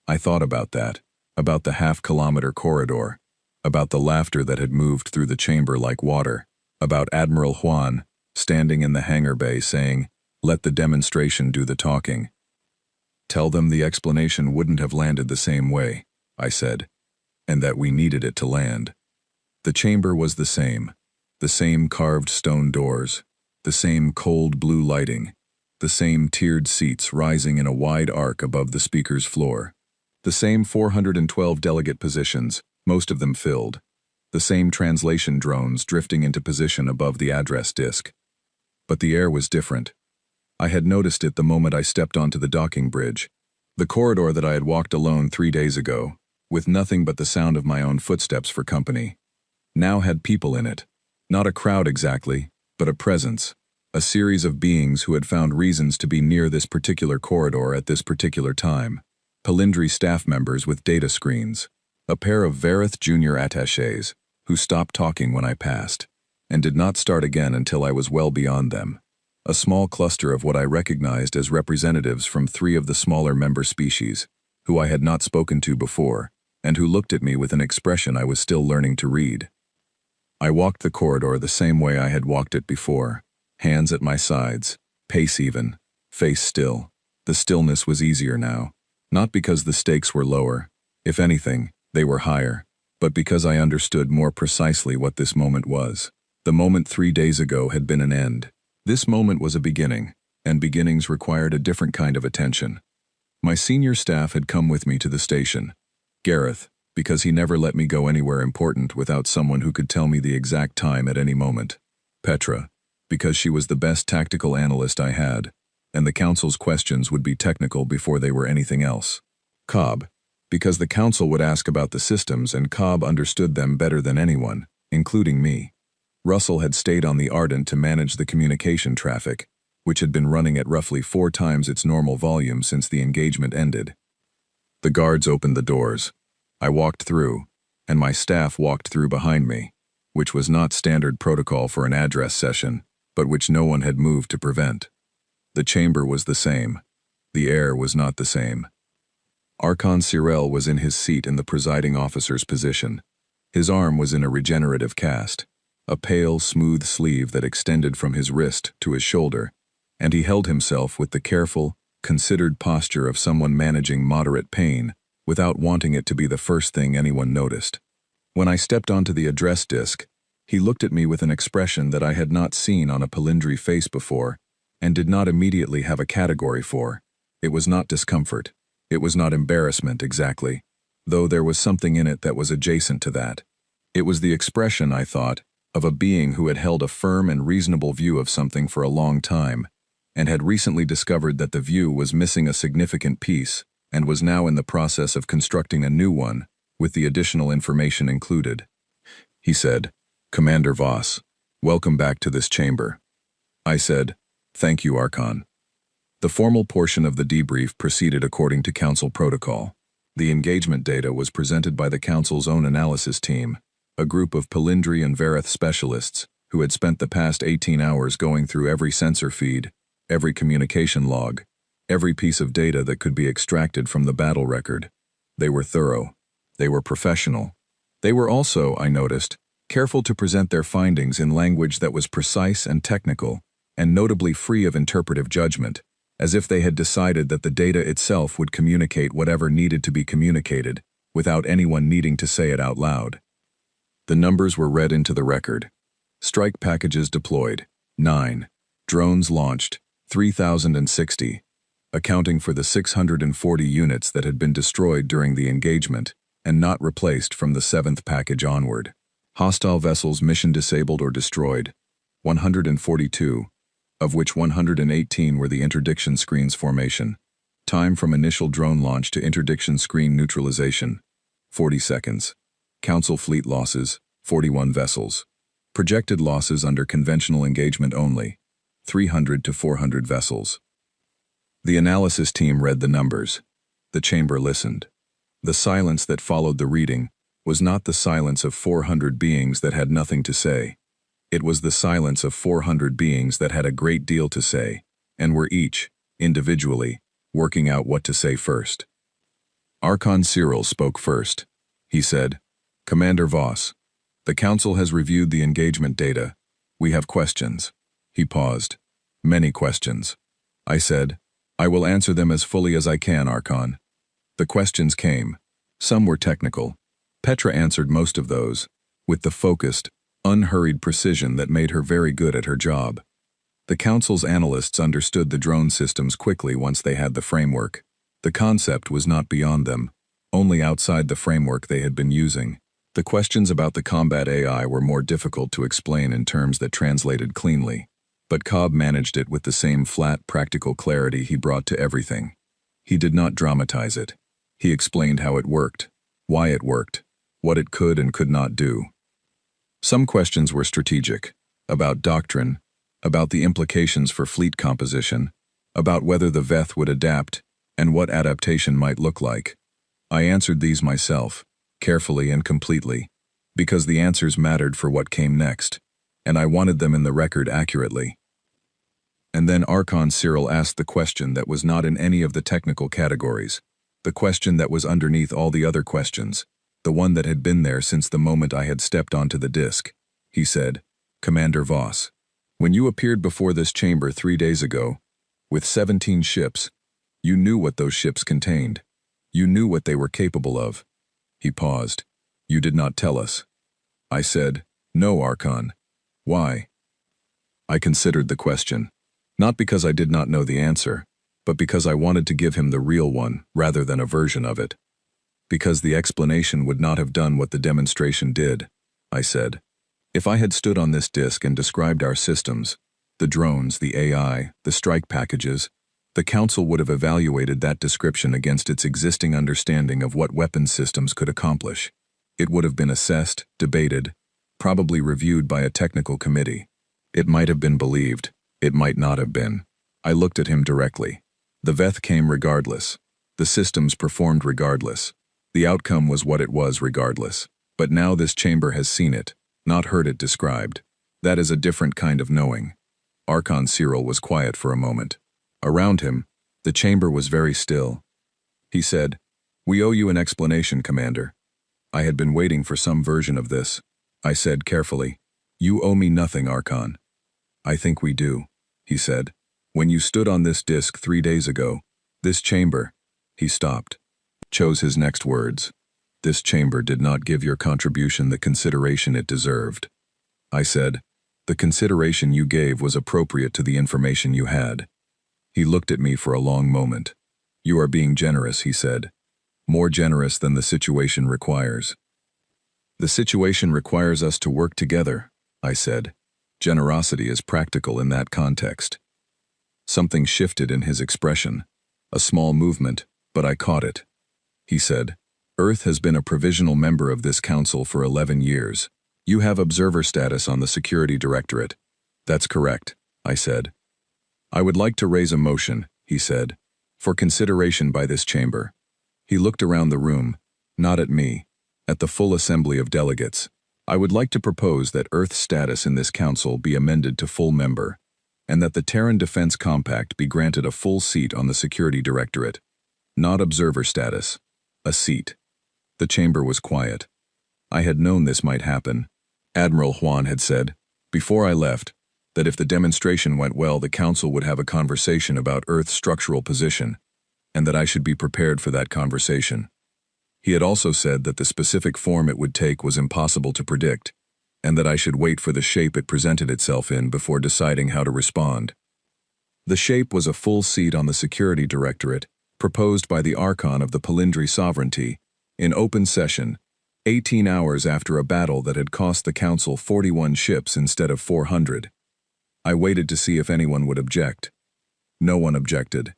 I thought about that, about the half-kilometer corridor, about the laughter that had moved through the chamber like water, about Admiral Juan, standing in the hangar bay saying, "Let the demonstration do the talking." "Tell them the explanation wouldn't have landed the same way," I said, "and that we needed it to land." The chamber was the same carved stone doors, the same cold blue lighting, the same tiered seats rising in a wide arc above the speaker's floor, the same 412 delegate positions, most of them filled, the same translation drones drifting into position above the address disk. But the air was different. I had noticed it the moment I stepped onto the docking bridge. The corridor that I had walked alone 3 days ago, with nothing but the sound of my own footsteps for company, now had people in it. Not a crowd exactly, but a presence. A series of beings who had found reasons to be near this particular corridor at this particular time. Palindri staff members with data screens. A pair of Vareth junior attachés, who stopped talking when I passed, and did not start again until I was well beyond them. A small cluster of what I recognized as representatives from 3 of the smaller member species, who I had not spoken to before, and who looked at me with an expression I was still learning to read. I walked the corridor the same way I had walked it before, Hands at my sides, pace even, face still. The stillness was easier now. Not because the stakes were lower. If anything, they were higher. But because I understood more precisely what this moment was. The moment 3 days ago had been an end. This moment was a beginning, and beginnings required a different kind of attention. My senior staff had come with me to the station. Gareth, because he never let me go anywhere important without someone who could tell me the exact time at any moment. Petra, because she was the best tactical analyst I had, and the council's questions would be technical before they were anything else. Cobb, because the council would ask about the systems and Cobb understood them better than anyone, including me. Russell had stayed on the Ardent to manage the communication traffic, which had been running at roughly 4 times its normal volume since the engagement ended. The guards opened the doors. I walked through, and my staff walked through behind me, which was not standard protocol for an address session, but which no one had moved to prevent. The chamber was the same. The air was not the same. Archon Cyril was in his seat in the presiding officer's position. His arm was in a regenerative cast, a pale, smooth sleeve that extended from his wrist to his shoulder, and he held himself with the careful, considered posture of someone managing moderate pain without wanting it to be the first thing anyone noticed. When I stepped onto the address disc, he looked at me with an expression that I had not seen on a Palindri face before and did not immediately have a category for. It was not discomfort. It was not embarrassment exactly, though there was something in it that was adjacent to that. It was the expression, I thought, of a being who had held a firm and reasonable view of something for a long time, and had recently discovered that the view was missing a significant piece, and was now in the process of constructing a new one, with the additional information included. He said, "Commander Voss, welcome back to this chamber." I said, "Thank you, Archon." The formal portion of the debrief proceeded according to Council protocol. The engagement data was presented by the Council's own analysis team, a group of Palindri and Vareth specialists who had spent the past 18 hours going through every sensor feed, every communication log, every piece of data that could be extracted from the battle record. They were thorough. They were professional. They were also, I noticed, careful to present their findings in language that was precise and technical, and notably free of interpretive judgment, as if they had decided that the data itself would communicate whatever needed to be communicated, without anyone needing to say it out loud. The numbers were read into the record. Strike packages deployed, 9. Drones launched, 3,060, accounting for the 640 units that had been destroyed during the engagement and not replaced from the 7th package onward. Hostile vessels mission disabled or destroyed, 142, of which 118 were the interdiction screens formation. Time from initial drone launch to interdiction screen neutralization, 40 seconds. Council fleet losses, 41 vessels. Projected losses under conventional engagement only, 300 to 400 vessels. The analysis team read the numbers. The chamber listened. The silence that followed the reading was not the silence of 400 beings that had nothing to say. It was the silence of 400 beings that had a great deal to say, and were each, individually, working out what to say first. Archon Cyril spoke first. He said, "Commander Voss, the Council has reviewed the engagement data. We have questions." He paused. "Many questions." I said, "I will answer them as fully as I can, Archon." The questions came. Some were technical. Petra answered most of those, with the focused, unhurried precision that made her very good at her job. The Council's analysts understood the drone systems quickly once they had the framework. The concept was not beyond them, only outside the framework they had been using. The questions about the combat AI were more difficult to explain in terms that translated cleanly, but Cobb managed it with the same flat, practical clarity he brought to everything. He did not dramatize it. He explained how it worked, why it worked, what it could and could not do. Some questions were strategic, about doctrine, about the implications for fleet composition, about whether the Veth would adapt, and what adaptation might look like. I answered these myself, carefully and completely, because the answers mattered for what came next, and I wanted them in the record accurately. And then Archon Cyril asked the question that was not in any of the technical categories, the question that was underneath all the other questions, the one that had been there since the moment I had stepped onto the disc. He said, "Commander Voss, When you appeared before this chamber 3 days ago, with 17 ships, you knew what those ships contained. You knew what they were capable of. He paused. You did not tell us. I said, no, Archon. Why? I considered the question. Not because I did not know the answer, but because I wanted to give him the real one rather than a version of it. Because the explanation would not have done what the demonstration did, I said. If I had stood on this disk and described our systems, the drones, the AI, the strike packages, the Council would have evaluated that description against its existing understanding of what weapons systems could accomplish. It would have been assessed, debated, probably reviewed by a technical committee. It might have been believed. It might not have been. I looked at him directly. The Veth came regardless. The systems performed regardless. The outcome was what it was regardless. But now this chamber has seen it, not heard it described. That is a different kind of knowing. Archon Cyril was quiet for a moment. Around him, the chamber was very still. He said, "We owe you an explanation, Commander." I had been waiting for some version of this. I said carefully, "You owe me nothing, Archon." "I think we do," he said. "When you stood on this disk 3 days ago, this chamber," he stopped, chose his next words. "This chamber did not give your contribution the consideration it deserved." I said, "The consideration you gave was appropriate to the information you had." He looked at me for a long moment. "You are being generous," he said. "More generous than the situation requires." "The situation requires us to work together," I said. Generosity is practical in that context. Something shifted in his expression. A small movement, but I caught it. He said, "Earth has been a provisional member of this council for 11 years. You have observer status on the Security Directorate." "That's correct," I said. "I would like to raise a motion," he said, "for consideration by this chamber." He looked around the room, not at me, at the full assembly of delegates. "I would like to propose that Earth's status in this council be amended to full member, and that the Terran Defense Compact be granted a full seat on the Security Directorate. Not observer status, a seat." The chamber was quiet. I had known this might happen. Admiral Juan had said, before I left, that if the demonstration went well, the Council would have a conversation about Earth's structural position, and that I should be prepared for that conversation. He had also said that the specific form it would take was impossible to predict, and that I should wait for the shape it presented itself in before deciding how to respond. The shape was a full seat on the Security Directorate, proposed by the Archon of the Palindri Sovereignty, in open session, 18 hours after a battle that had cost the Council 41 ships instead of 400. I waited to see if anyone would object. No one objected.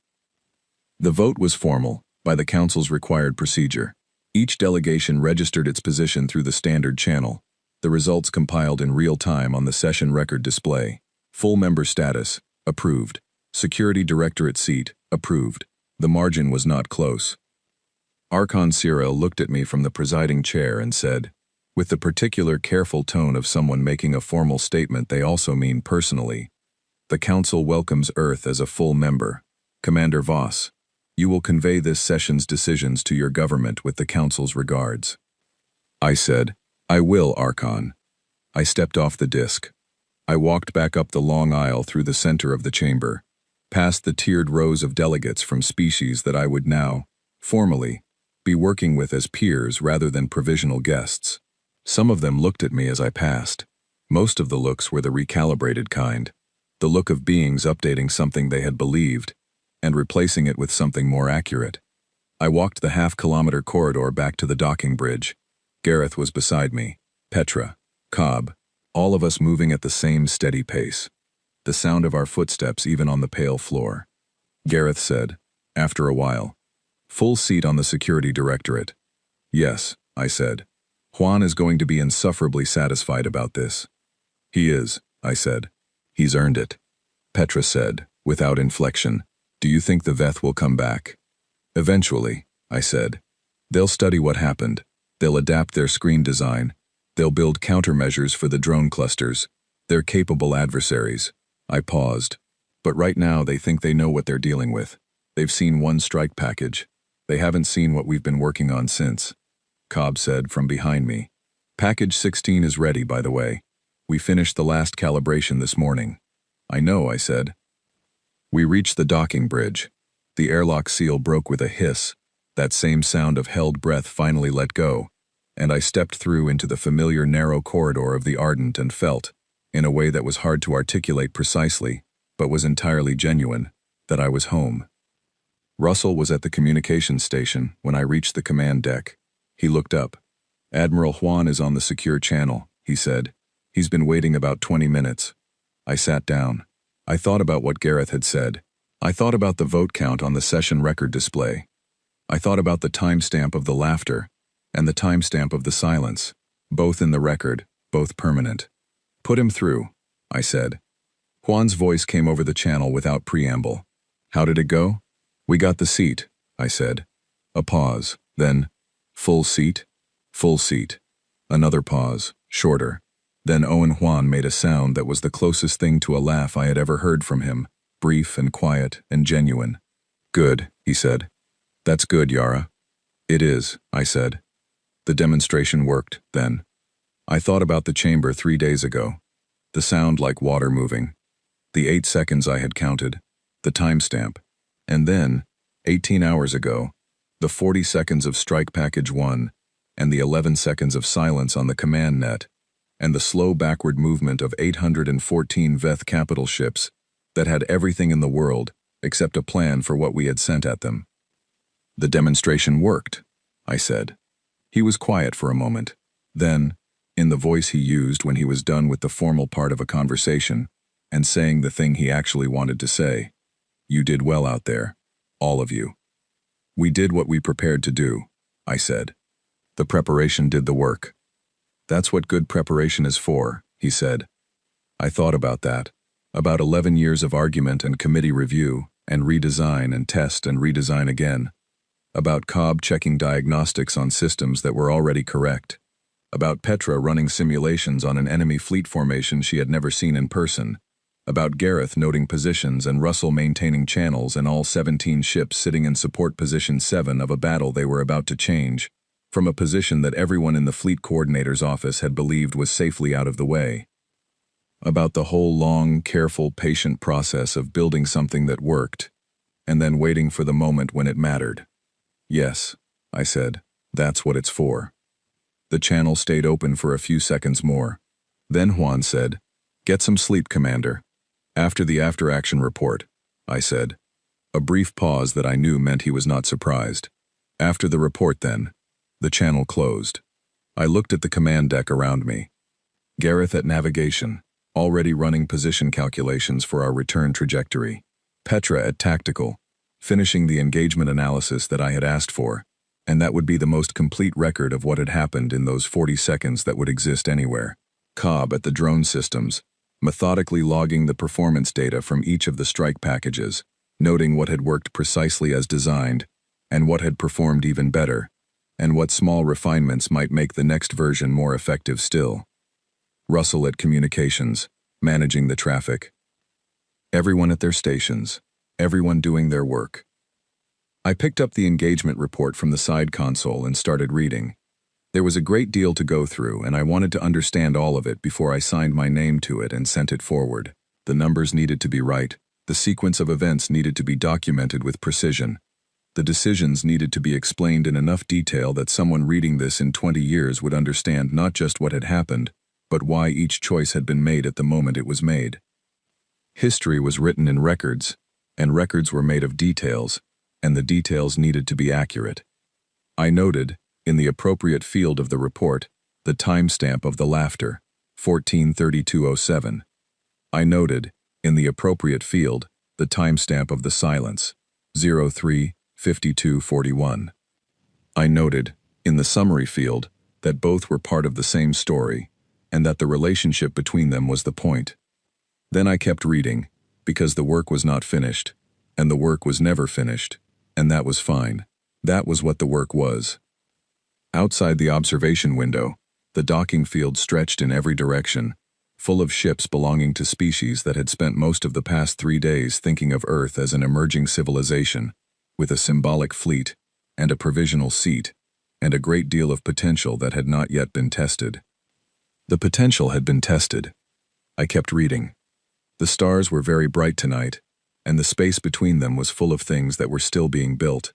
The vote was formal, by the Council's required procedure. Each delegation registered its position through the standard channel. The results compiled in real time on the session record display. Full member status, approved. Security Directorate seat, approved. The margin was not close. Archon Cyril looked at me from the presiding chair and said, with the particular careful tone of someone making a formal statement they also mean personally, "The Council welcomes Earth as a full member. Commander Voss, you will convey this session's decisions to your government with the Council's regards." I said, "I will, Archon." I stepped off the disk. I walked back up the long aisle through the center of the chamber, past the tiered rows of delegates from species that I would now, formally, be working with as peers rather than provisional guests. Some of them looked at me as I passed. Most of the looks were the recalibrated kind, the look of beings updating something they had believed and replacing it with something more accurate. I walked the half-kilometer corridor back to the docking bridge. Gareth was beside me, Petra, Cobb, all of us moving at the same steady pace. The sound of our footsteps even on the pale floor. Gareth said, after a while, "Full seat on the Security Directorate." "Yes," I said. "Juan is going to be insufferably satisfied about this." "He is," I said. "He's earned it." Petra said, without inflection, "Do you think the Veth will come back?" "Eventually," I said. "They'll study what happened. They'll adapt their screen design. They'll build countermeasures for the drone clusters. They're capable adversaries." I paused. "But right now they think they know what they're dealing with. They've seen one strike package. They haven't seen what we've been working on since." Cobb said from behind me, "Package 16 is ready, by the way. We finished the last calibration this morning." I know, I said. We reached the docking bridge. The airlock seal broke with a hiss. That same sound of held breath finally let go, and I stepped through into the familiar narrow corridor of the Ardent and felt, in a way that was hard to articulate precisely, but was entirely genuine, that I was home. Russell was at the communications station when I reached the command deck. He looked up. "Admiral Juan is on the secure channel," he said. "He's been waiting about 20 minutes. I sat down. I thought about what Gareth had said. I thought about the vote count on the session record display. I thought about the timestamp of the laughter and the timestamp of the silence, both in the record, both permanent. "Put him through," I said. Juan's voice came over the channel without preamble. "How did it go?" "We got the seat," I said. A pause, then, "Full seat?" "Full seat." Another pause, shorter. Then Owen Juan made a sound that was the closest thing to a laugh I had ever heard from him, brief and quiet and genuine. "Good," he said. "That's good, Yara." "It is," I said. The demonstration worked, then. I thought about the chamber 3 days ago. The sound like water moving. The 8 seconds I had counted. The timestamp. And then, 18 hours ago, the 40 seconds of Strike Package 1, and the 11 seconds of silence on the command net, and the slow backward movement of 814 Veth capital ships that had everything in the world except a plan for what we had sent at them. "The demonstration worked," I said. He was quiet for a moment. Then, in the voice he used when he was done with the formal part of a conversation, and saying the thing he actually wanted to say, "You did well out there, all of you." "We did what we prepared to do," I said. "The preparation did the work." "That's what good preparation is for," he said. I thought about that. About 11 years of argument and committee review, and redesign and test and redesign again. About Cobb checking diagnostics on systems that were already correct. About Petra running simulations on an enemy fleet formation she had never seen in person. About Gareth noting positions and Russell maintaining channels and all 17 ships sitting in support position 7 of a battle they were about to change, from a position that everyone in the fleet coordinator's office had believed was safely out of the way. About the whole long, careful, patient process of building something that worked, and then waiting for the moment when it mattered. "Yes," I said, "that's what it's for." The channel stayed open for a few seconds more. Then Juan said, "Get some sleep, Commander." "After the after-action report," I said. A brief pause that I knew meant he was not surprised. "After the report, then." The channel closed. I looked at the command deck around me. Gareth at navigation, already running position calculations for our return trajectory. Petra at tactical, finishing the engagement analysis that I had asked for, and that would be the most complete record of what had happened in those 40 seconds that would exist anywhere. Cobb at the drone systems, methodically logging the performance data from each of the strike packages, noting what had worked precisely as designed, and what had performed even better, and what small refinements might make the next version more effective still. Russell at communications, managing the traffic. Everyone at their stations, everyone doing their work. I picked up the engagement report from the side console and started reading. There was a great deal to go through, and I wanted to understand all of it before I signed my name to it and sent it forward. The numbers needed to be right. The sequence of events needed to be documented with precision. The decisions needed to be explained in enough detail that someone reading this in 20 years would understand not just what had happened, but why each choice had been made at the moment it was made. History was written in records, and records were made of details, and the details needed to be accurate. I noted, in the appropriate field of the report, the timestamp of the laughter, 14:32:07. I noted, in the appropriate field, the timestamp of the silence, 03:52:41. I noted, in the summary field, that both were part of the same story, and that the relationship between them was the point. Then I kept reading, because the work was not finished, and the work was never finished, and that was fine. That was what the work was. Outside the observation window, the docking field stretched in every direction, full of ships belonging to species that had spent most of the past 3 days thinking of Earth as an emerging civilization, with a symbolic fleet, and a provisional seat, and a great deal of potential that had not yet been tested. The potential had been tested. I kept reading. The stars were very bright tonight, and the space between them was full of things that were still being built.